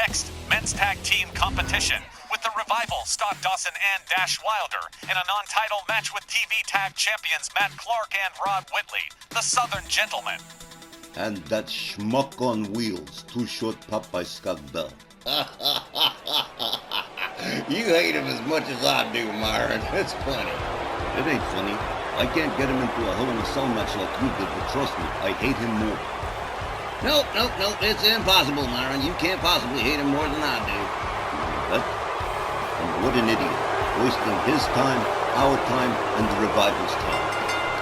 Next, men's tag team competition with the Revival, Scott Dawson and Dash Wilder in a non-title match with TV tag champions Matt Clark and Rod Whitley, the Southern Gentlemen. And that schmuck on wheels, Too Short Popeye Scott Bell. You hate him as much as I do, Myron. It's funny. It ain't funny. I can't get him into a Hell in a Cell match like you did, but trust me, I hate him more. Nope. It's impossible, Myron. You can't possibly hate him more than I do. What? And what an idiot. Wasting his time, our time, and the Revival's time.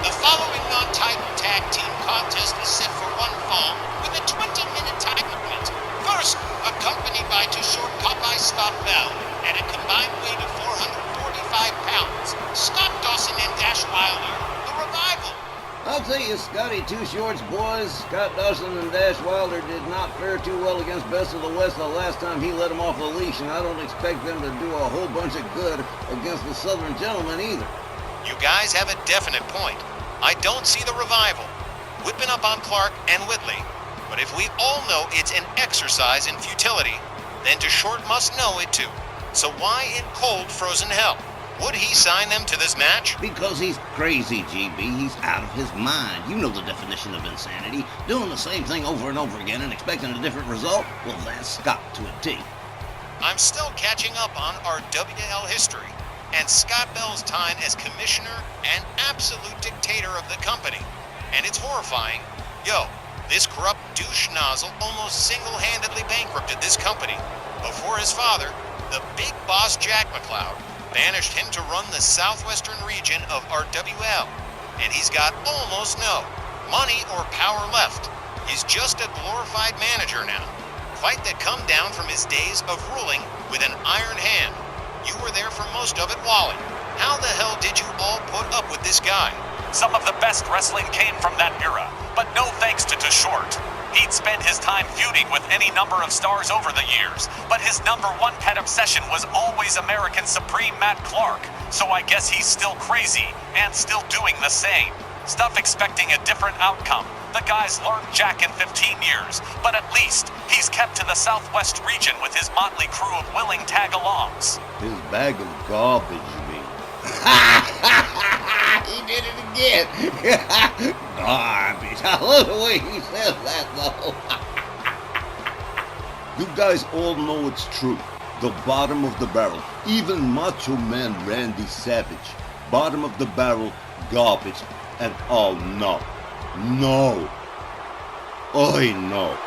The following non-title tag team contest is set for one fall with a 20-minute time limit. First, accompanied by Too Short Popeye Scott Bell at a combined weight of 445 pounds, Scott Dawson and Dash Wilder, the Revival. I'll tell you, Scotty Too Short's boys, Scott Dawson and Dash Wilder, did not fare too well against Best of the West the last time he let them off the leash, and I don't expect them to do a whole bunch of good against the Southern Gentlemen either. You guys have a definite point. I don't see the Revival whipping up on Clark and Whitley, but if we all know it's an exercise in futility, then Too Short must know it too. So why in cold, frozen hell would he sign them to this match? Because he's crazy, GB. He's out of his mind. You know the definition of insanity. Doing the same thing over and over again and expecting a different result? Well, that's Scott to a T. I'm still catching up on our WL history and Scott Bell's time as commissioner and absolute dictator of the company. And it's horrifying. Yo, this corrupt douche nozzle almost single-handedly bankrupted this company before his father, the big boss Jack McLeod, banished him to run the southwestern region of RWL, and he's got almost no money or power left. He's just a glorified manager now. Fight that come down from his days of ruling with an iron hand. You were there for most of it, Wally. How the hell did you all put up with this guy? Some of the best wrestling came from that era, but no thanks to Too Short. He'd spend his time feuding with any number of stars over the years, but his number one pet obsession was always American Supreme Matt Clark, so I guess he's still crazy and still doing the same. Stuff expecting a different outcome. The guy's learned Jack in 15 years, but at least he's kept to the southwest region with his motley crew of willing tag-alongs. His bag of garbage, you mean? He did it again. Garbage. I love the way he says that, though. You guys all know it's true. The bottom of the barrel. Even Macho Man Randy Savage. Bottom of the barrel, garbage. And oh no. No. No.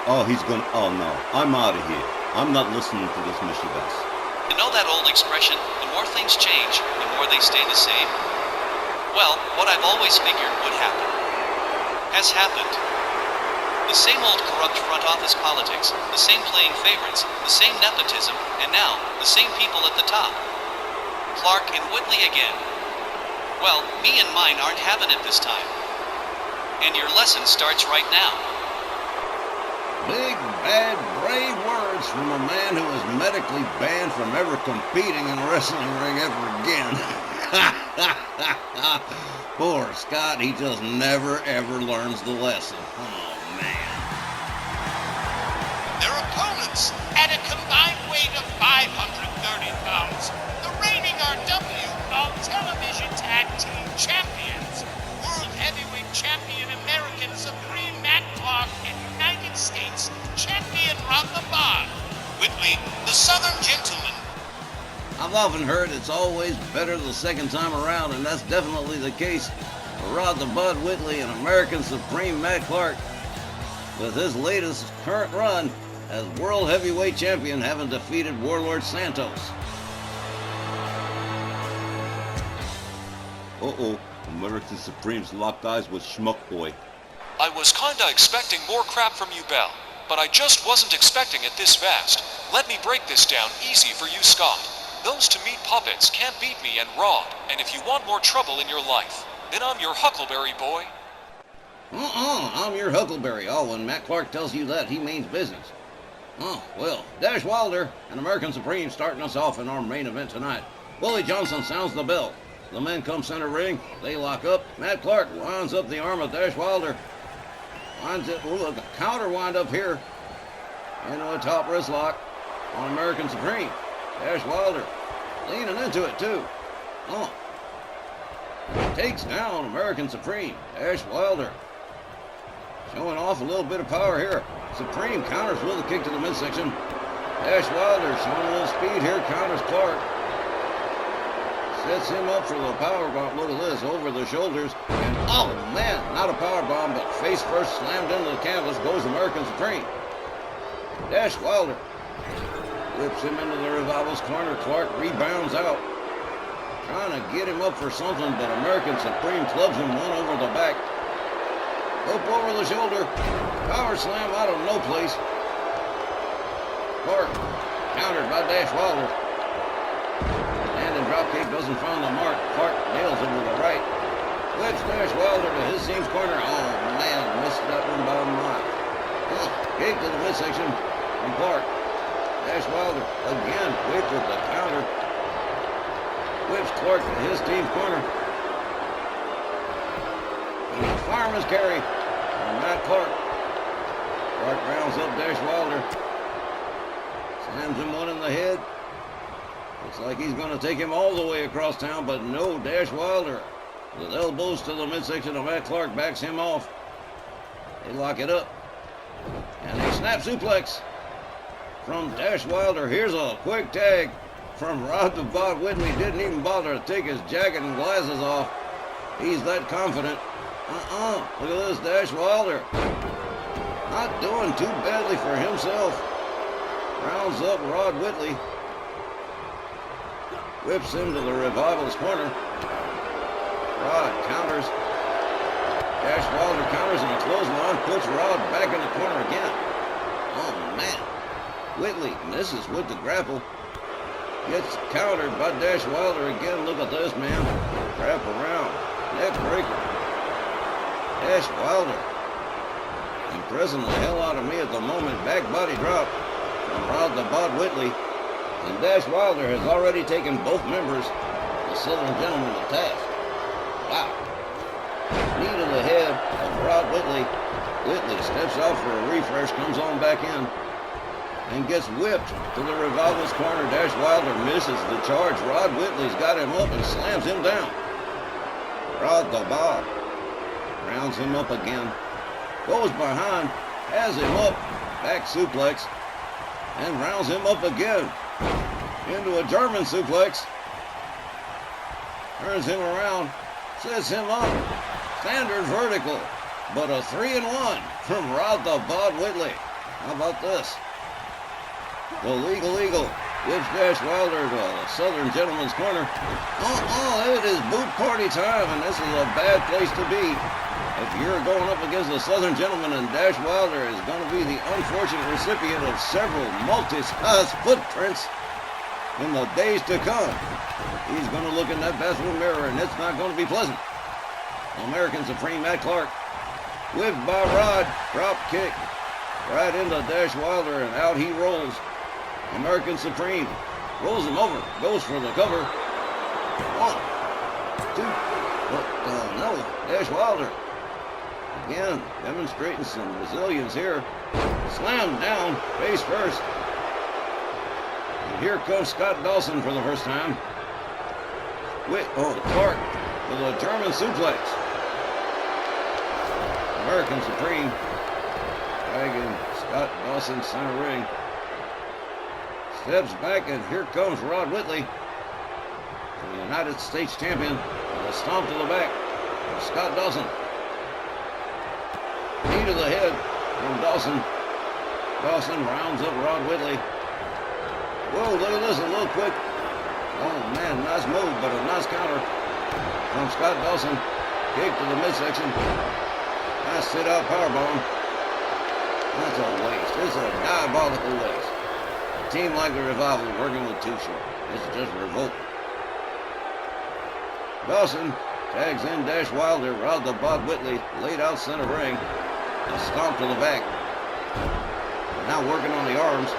Oh, he's gonna... Oh no. I'm out of here. I'm not listening to this mischievous. You know that old expression, the more things change, the more they stay the same? Well, what I've always figured would happen has happened. The same old corrupt front office politics, the same playing favorites, the same nepotism, and now the same people at the top. Clark and Whitley again. Well, me and mine aren't having it this time. And your lesson starts right now. Big, bad, brave words from a man who is medically banned from ever competing in a wrestling ring ever again. Poor Scott, he just never ever learns the lesson. Oh, man. Their opponents, at a combined weight of 530 pounds, the reigning RW All-Television Tag Team Champions, World Heavyweight Champion American Supreme Matt Clark, and United States Champion Ron the Bod. Whitley, the Southern Gentleman. I've often heard it's always better the second time around, and that's definitely the case for Rod the Bud Whitley and American Supreme Matt Clark, with his latest current run as World Heavyweight Champion, having defeated Warlord Santos. Uh-oh. American Supreme's locked eyes with Schmuck Boy. I was kinda expecting more crap from you, Bell, but I just wasn't expecting it this fast. Let me break this down easy for you, Scott. Those to meet puppets can't beat me and Rod, and if you want more trouble in your life, then I'm your Huckleberry boy. I'm your Huckleberry. Oh, when Matt Clark tells you that, he means business. Oh, well, Dash Wilder and American Supreme starting us off in our main event tonight. Willie Johnson sounds the bell. The men come center ring. They lock up. Matt Clark winds up the arm of Dash Wilder. Winds it. Look, a counter wind up here. into a top wrist lock on American Supreme. Dash Wilder leaning into it too. Takes down American Supreme. Dash Wilder showing off a little bit of power here. Supreme counters with a kick to the midsection. Dash Wilder showing a little speed here. Counters Clark. Sets him up for the power bomb. Look at this, over the shoulders. And oh man, not a power bomb, but face first slammed into the canvas goes American Supreme. Dash Wilder whips him into the Revival's corner. Clark rebounds out, trying to get him up for something, but American Supreme clubs him one over the back. Up over the shoulder. Power slam out of no place. Clark countered by Dash Wilder. Standing dropkick doesn't find the mark. Clark nails him with the right. Whips Dash Wilder to his team's corner. Oh man, missed that one by a mile. Kick to the midsection from Clark. Dash Wilder again whipped with the counter. Whips Clark to his team's corner. And a fireman's carry from Matt Clark. Clark rounds up Dash Wilder. Slams him one in the head. Looks like he's going to take him all the way across town, but no, Dash Wilder with elbows to the midsection of Matt Clark backs him off. They lock it up. And a snap suplex from Dash Wilder. Here's a quick tag from Rod the Bod Whitley. Didn't even bother to take his jacket and glasses off. He's that confident. Look at this, Dash Wilder. Not doing too badly for himself. Rounds up Rod Whitley. Whips him to the Revival's corner. Rod counters. Dash Wilder counters in a clothesline. Puts Rod back in the corner again. Oh, man. Whitley misses with the grapple. Gets countered by Dash Wilder again. Look at this, man. Wrap around. Neck breaker. Dash Wilder impressing the hell out of me at the moment. Back body drop from Rod the Bod Whitley. And Dash Wilder has already taken both members, the Southern Gentleman, to task. Wow. Knee to the head of Rod Whitley. Whitley steps out for a refresh, comes on back in, and gets whipped to the Revival's corner. Dash Wilder misses the charge. Rod Whitley's got him up and slams him down. Rod the Bod rounds him up again. Goes behind, has him up, back suplex, and rounds him up again into a German suplex. Turns him around, sets him up. Standard vertical, but a 3-1 from Rod the Bod Whitley. How about this? The Legal Eagle gives Dash Wilder to the Southern Gentleman's corner. It is boot party time, and this is a bad place to be. If you're going up against the Southern Gentleman, and Dash Wilder is going to be the unfortunate recipient of several multi-size footprints in the days to come. He's going to look in that bathroom mirror, and it's not going to be pleasant. American Supreme Matt Clark, whipped by Rod, drop kick right into Dash Wilder, and out he rolls. American Supreme rolls him over, goes for the cover. 1, 2, no, Dash Wilder again demonstrating some resilience here. Slammed down, face first. And here comes Scott Dawson for the first time. Clark with a German suplex. American Supreme dragging Scott Dawson center ring. Steps back, and here comes Rod Whitley, the United States champion, with a stomp to the back of Scott Dawson. Knee to the head from Dawson. Dawson rounds up Rod Whitley. Whoa, look at this, a little quick. Oh man, nice move, but a nice counter from Scott Dawson. Kick to the midsection. Nice sit-out powerbomb. That's a waste. It's a diabolical waste. A team like the Revival working with too short. It's just revolt. Dawson tags in Dash Wilder. Rod the Bod Whitley laid out center ring. A stomp to the back. Now working on the arms.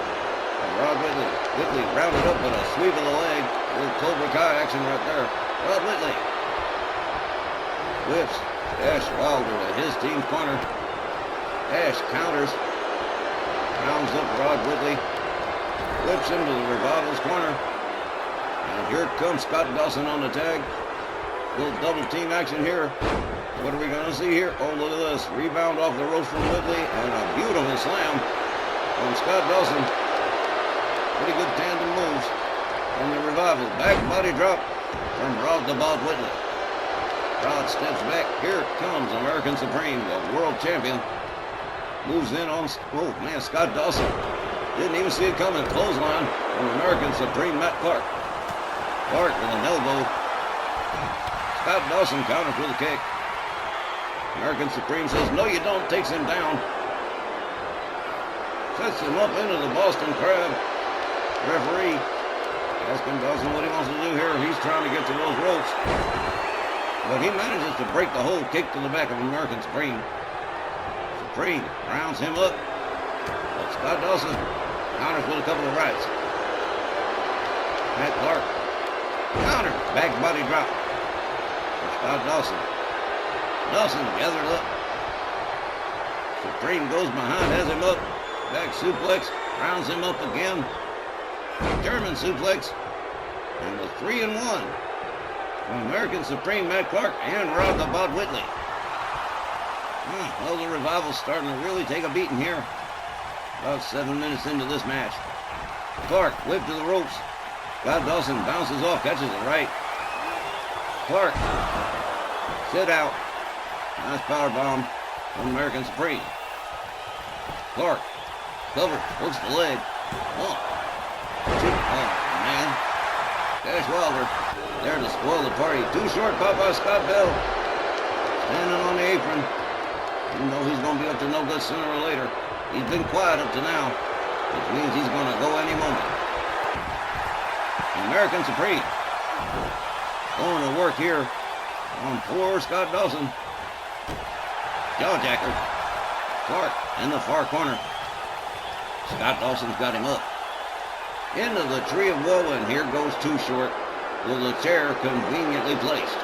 Rod Whitley. Whitley rounded up with a sweep of the leg. A little Cobra Kai action right there. Rod Whitley whips Dash Wilder to his team's corner. Dash counters. Rounds up Rod Whitley. Whips him to the Revival's corner. And here comes Scott Dawson on the tag. Little double team action here. What are we going to see here? Oh, look at this. Rebound off the ropes from Whitley and a beautiful slam from Scott Dawson. Pretty good tandem moves from the Revival. Back body drop from Rod the Bod Whitley. Rod steps back. Here comes American Supreme, the world champion. Moves in on, oh man, Scott Dawson. Didn't even see it coming. Clothesline from American Supreme Matt Clark. Clark with an elbow. Scott Dawson counters with a kick. American Supreme says, no you don't, takes him down. Sets him up into the Boston Crab. Referee asking Dawson what he wants to do here. He's trying to get to those ropes. But he manages to break the hold, kick to the back of American Supreme. Supreme rounds him up. But Scott Dawson counters with a couple of rights. Matt Clark counter, back body drop for Scott Dawson. Dawson gathered up. Supreme goes behind, has him up. Back suplex, rounds him up again. German suplex. And the 3-1 from American Supreme Matt Clark and Rod the Bod Whitley. Well, the Revival's starting to really take a beating here. About 7 minutes into this match. Clark whipped to the ropes. Scott Dawson bounces off, catches it right. Clark, sit out. Nice power bomb from American Supreme. Clark, cover, hooks the leg. Oh, man. Dash Wilder, there to spoil the party. Too short, Popeye Scott Bell. Standing on the apron. Even though he's going to be up to no good sooner or later. He's been quiet up to now, which means he's going to go any moment. American Supreme going to work here on poor Scott Dawson. Jawjacker. Clark in the far corner. Scott Dawson's got him up. Into the tree of woe, and here goes Too Short with a chair conveniently placed.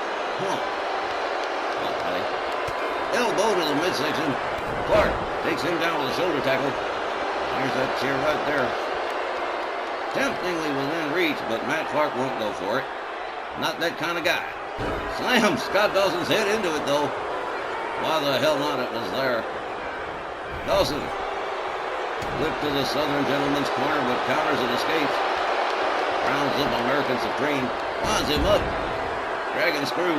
Okay. Elbow to the midsection. Clark takes him down with a shoulder tackle. There's that chair right there. Temptingly within reach, but Matt Clark won't go for it. Not that kind of guy. Slams Scott Dawson's head into it, though. Why the hell not? It was there. Dawson. Whip to the Southern Gentleman's corner, but counters and escapes. Rounds up American Supreme. Winds him up. Dragon screw.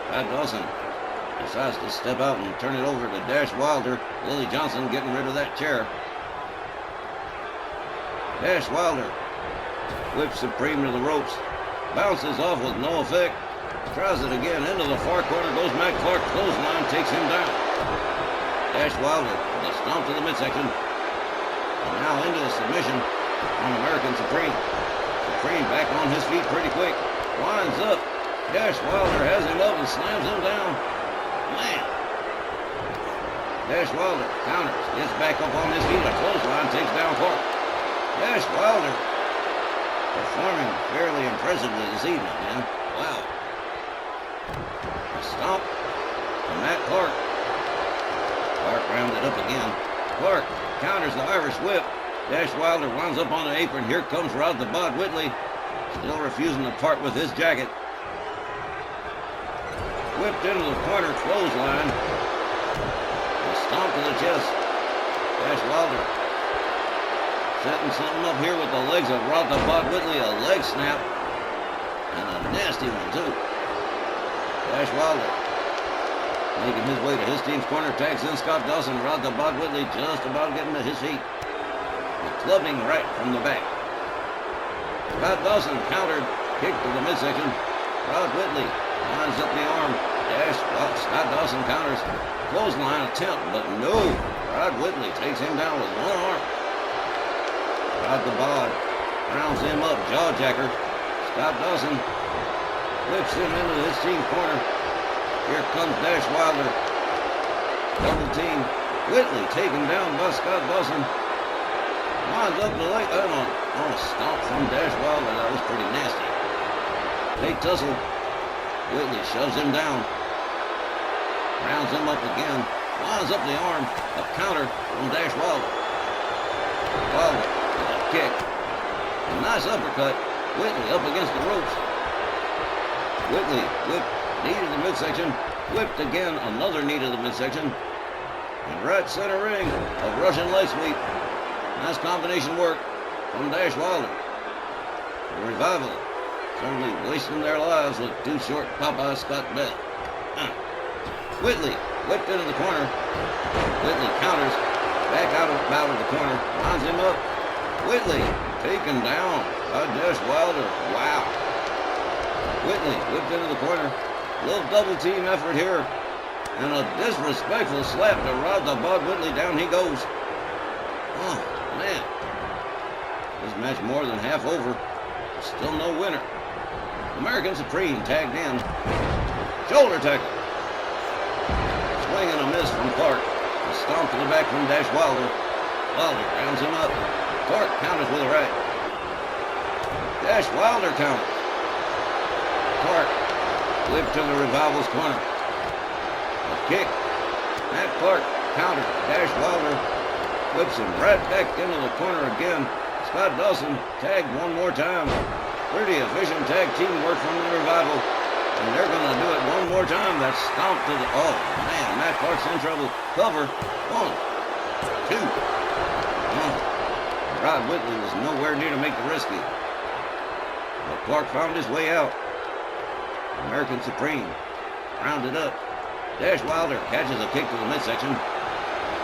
Scott Dawson decides to step out and turn it over to Dash Wilder. Willie Johnson getting rid of that chair. Dash Wilder whips Supreme to the ropes. Bounces off with no effect. Tries it again. Into the far corner goes Matt Clark. Clothesline takes him down. Dash Wilder with a stomp to the midsection. And now into a submission on American Supreme. Supreme back on his feet pretty quick. Winds up. Dash Wilder has him up and slams him down. Man. Dash Wilder counters. Gets back up on his feet. A clothesline takes down Clark. Dash Wilder performing fairly impressively this evening, man. Wow. A stomp from Matt Clark. Clark rounded up again. Clark counters the Irish whip. Dash Wilder winds up on the apron. Here comes Rod the Bod Whitley. Still refusing to part with his jacket. Whipped into the corner, clothesline. A stomp to the chest. Dash Wilder setting something up here with the legs of Rod the Bod Whitley. A leg snap. And a nasty one, too. Dash Wilder making his way to his team's corner. Tags in Scott Dawson. Rod the Bod Whitley just about getting to his feet. Clubbing right from the back. Scott Dawson countered. Kick to the midsection. Rod Whitley lines up the arm. Dash. Well, Scott Dawson counters. Clothesline attempt, but no. Rod Whitley takes him down with one arm. Rod the Bod rounds him up. Jawjacker. Scott Dawson whips him into his team's corner. Here comes Dash Wilder. Double team. Whitley taken down by Scott Dawson. Winds up the leg. On a stomp from Dash Wilder. That was pretty nasty. They tussle. Whitley shoves him down. Rounds him up again. Lines up the arm. A counter from Dash Wilder. Wilder with a kick. A nice uppercut. Whitley up against the ropes. Whitley whipped, knee to the midsection. Whipped again, another knee to the midsection. And right center ring, a Russian leg sweep. Nice combination work from Dash Wilder. The Revival certainly wasting their lives with too short Popeye Scott Bell. Whitley whipped into the corner. Whitley counters. Back out of the corner. Lines him up. Whitley taken down by Dash Wilder. Wow. Whitley whipped into the corner. A little double team effort here. And a disrespectful slap to Rod the Bud Whitley. Down he goes. Oh, man. This match more than half over. Still no winner. American Supreme tagged in. Shoulder tackle. Swing and a miss from Clark. A stomp to the back from Dash Wilder. Wilder rounds him up. Clark counters with a right. Dash Wilder counters. Clark whipped to the Revival's corner. A kick. Matt Clark counter. Dash Wilder whips him right back into the corner again. Scott Dawson tagged one more time. Pretty efficient tag teamwork from the Revival. And they're going to do it one more time. That stomp to the... Oh, man. Matt Clark's in trouble. Cover. 1, 2. Rod Whitley was nowhere near to make the rescue. But Clark found his way out. American Supreme rounded up. Dash Wilder catches a kick to the midsection.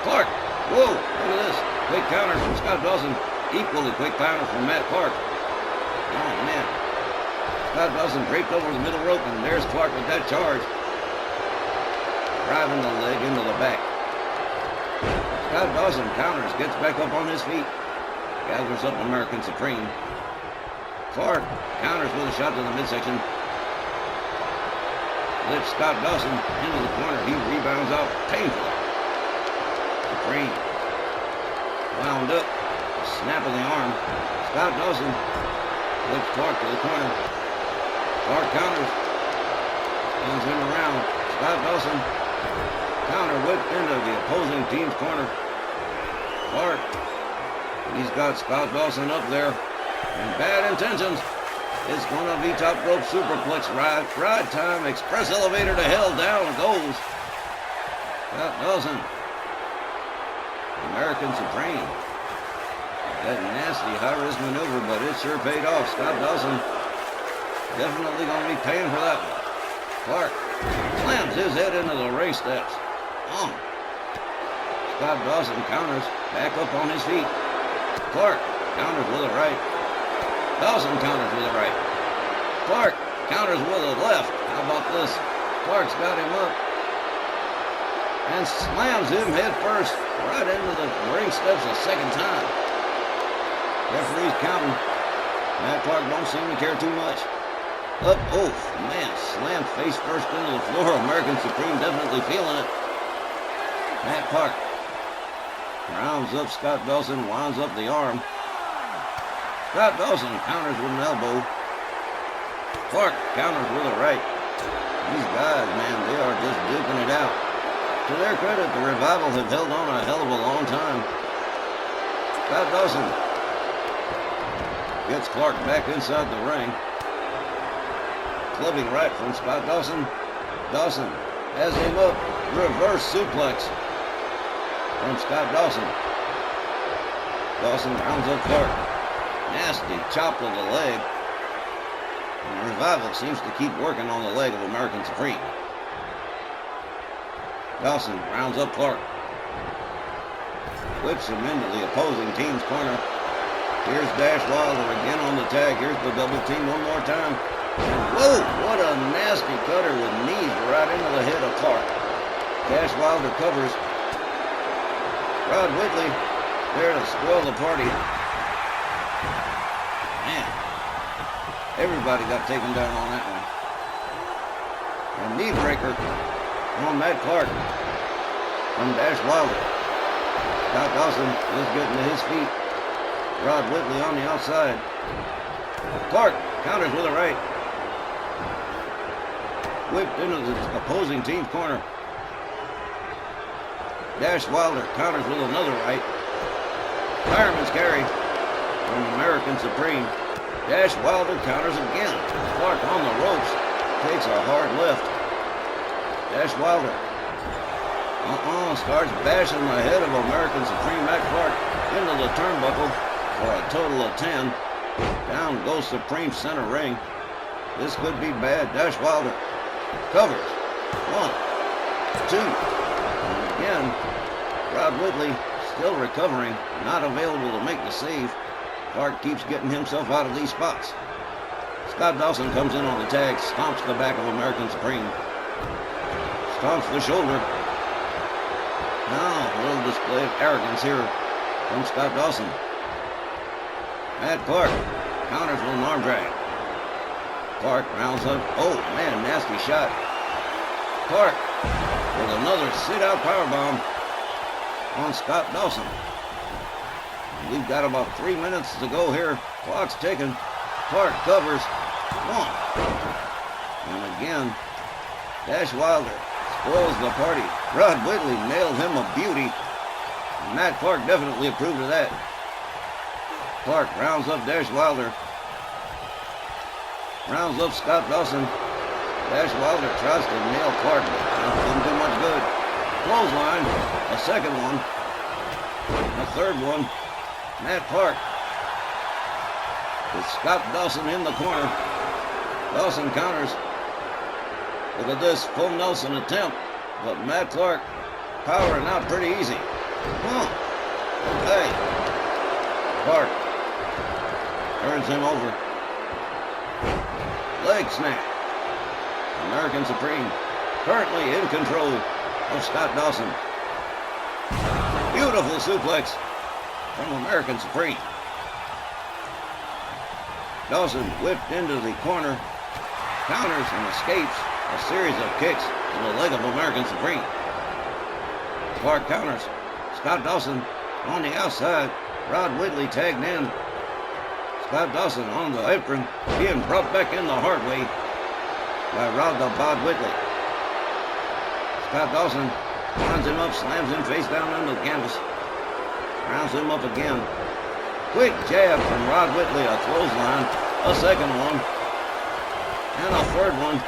Clark. Whoa. Look at this. Quick counter from Scott Dawson. Equally quick counter from Matt Clark. Oh, man. Scott Dawson draped over the middle rope, and there's Clark with that charge. Driving the leg into the back. Scott Dawson counters, gets back up on his feet. Gathers up American Supreme. Clark counters with a shot to the midsection. Lifts Scott Dawson into the corner. He rebounds out painfully. Supreme wound up. A snap of the arm. Scott Dawson lifts Clark to the corner. Clark counters. Spins him around. Scott Dawson counter whipped into the opposing team's corner. Clark. He's got Scott Dawson up there. And bad intentions. It's going to be top rope superplex ride. Ride time. Express elevator to hell. Down goes Scott Dawson. American Supreme. That nasty high-risk maneuver, but it sure paid off. Scott Dawson definitely going to be paying for that one. Clark slams his head into the ring steps. Scott Dawson counters, back up on his feet. Clark counters with a right. Dawson counters with a right. Clark counters with a left. How about this? Clark's got him up and slams him head first right into the ring steps a second time. Referee's counting. Matt Clark don't seem to care too much. Up, oh, man, slammed face first into the floor. American Supreme definitely feeling it. Matt Clark rounds up Scott Dawson, winds up the arm. Scott Dawson counters with an elbow. Clark counters with a right. These guys, man, they are just duking it out. To their credit, the Revival have held on a hell of a long time. Scott Dawson gets Clark back inside the ring. Clubbing right from Scott Dawson. Dawson has him up. Reverse suplex from Scott Dawson. Dawson rounds up Clark. Nasty chop to the leg. And the Revival seems to keep working on the leg of American Supreme. Dawson rounds up Clark. Whips him into the opposing team's corner. Here's Dash Wilder again on the tag. Here's the double team one more time. Whoa, what a nasty cutter with knees right into the head of Clark. Dash Wilder covers. Rod Whitley there to spoil the party. Man, everybody got taken down on that one. A knee breaker on Matt Clark from Dash Wilder. Scott Dawson is getting to his feet. Rod Whitley on the outside. Clark counters with a right. Whipped into the opposing team's corner. Dash Wilder counters with another right. Fireman's carry from American Supreme. Dash Wilder counters again. Clark on the ropes. Takes a hard left. Dash Wilder. Starts bashing the head of American Supreme Matt Clark into the turnbuckle for a total of 10. Down goes Supreme center ring. This could be bad. Dash Wilder covers. 1, 2. And again, Rod Whitley still recovering, not available to make the save. Clark keeps getting himself out of these spots. Scott Dawson comes in on the tag, stomps the back of American Supreme. Stomps the shoulder. Now, a little display of arrogance here from Scott Dawson. Matt Clark counters with an arm drag. Clark rounds up. Oh, man, nasty shot. Clark with another sit-out powerbomb on Scott Dawson. We've got about 3 minutes to go here. Clock's ticking. Clark covers. 1. And again, Dash Wilder spoils the party. Rod Whitley nailed him a beauty. Matt Clark definitely approved of that. Clark rounds up Dash Wilder. Rounds up Scott Dawson. Dash Wilder tries to nail Clark, but didn't do much good. Clothesline. A second one. A third one. Matt Clark with Scott Dawson in the corner. Dawson counters. Look at this full Nelson attempt, but Matt Clark powering out pretty easy. Okay. Clark turns him over. Leg snap. American Supreme currently in control of Scott Dawson. Beautiful suplex from American Supreme. Dawson whipped into the corner, counters and escapes a series of kicks to the leg of American Supreme. Clark counters. Scott Dawson on the outside. Rod Whitley tagged in. Scott Dawson on the apron, being brought back in the hard way by Rod the Bod Whitley. Scott Dawson winds him up, slams him face down into the canvas. Rounds him up again. Quick jab from Rod Whitley, a clothesline, a second one, and a third one.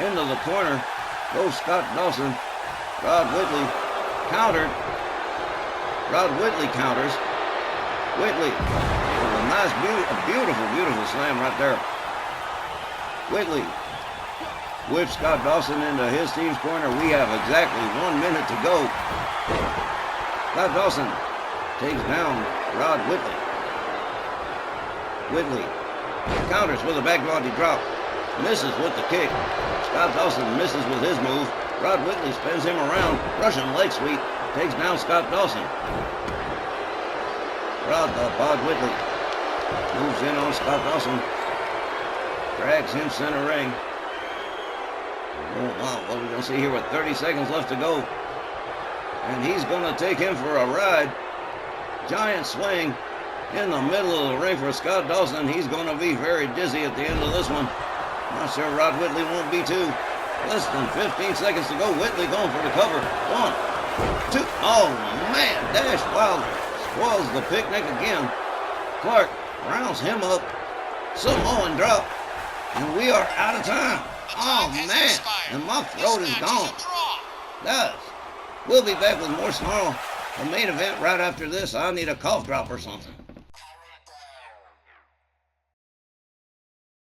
Into the corner goes Scott Dawson. Rod Whitley countered. Rod Whitley counters. Whitley with a nice, beautiful slam right there. Whitley whips Scott Dawson into his team's corner. We have exactly 1 minute to go. Scott Dawson takes down Rod Whitley. Whitley counters with a back body drop. Misses with the kick. Scott Dawson misses with his move. Rod Whitley spins him around. Russian leg sweep. Takes down Scott Dawson. Rod the Bod Whitley moves in on Scott Dawson. Drags him center ring. Oh, wow, what are we going to see here with 30 seconds left to go? And he's going to take him for a ride. Giant swing in the middle of the ring for Scott Dawson. He's going to be very dizzy at the end of this one. Not sure Rod Whitley won't be too. Less than 15 seconds to go. Whitley going for the cover. 1, 2. Oh, man. Dash Wilder spoils the picnic again. Clark rounds him up. Samoan drop. And we are out of time. Oh, man. And my throat is gone. Guys, we'll be back with more Snarl. The main event right after this. I need a cough drop or something.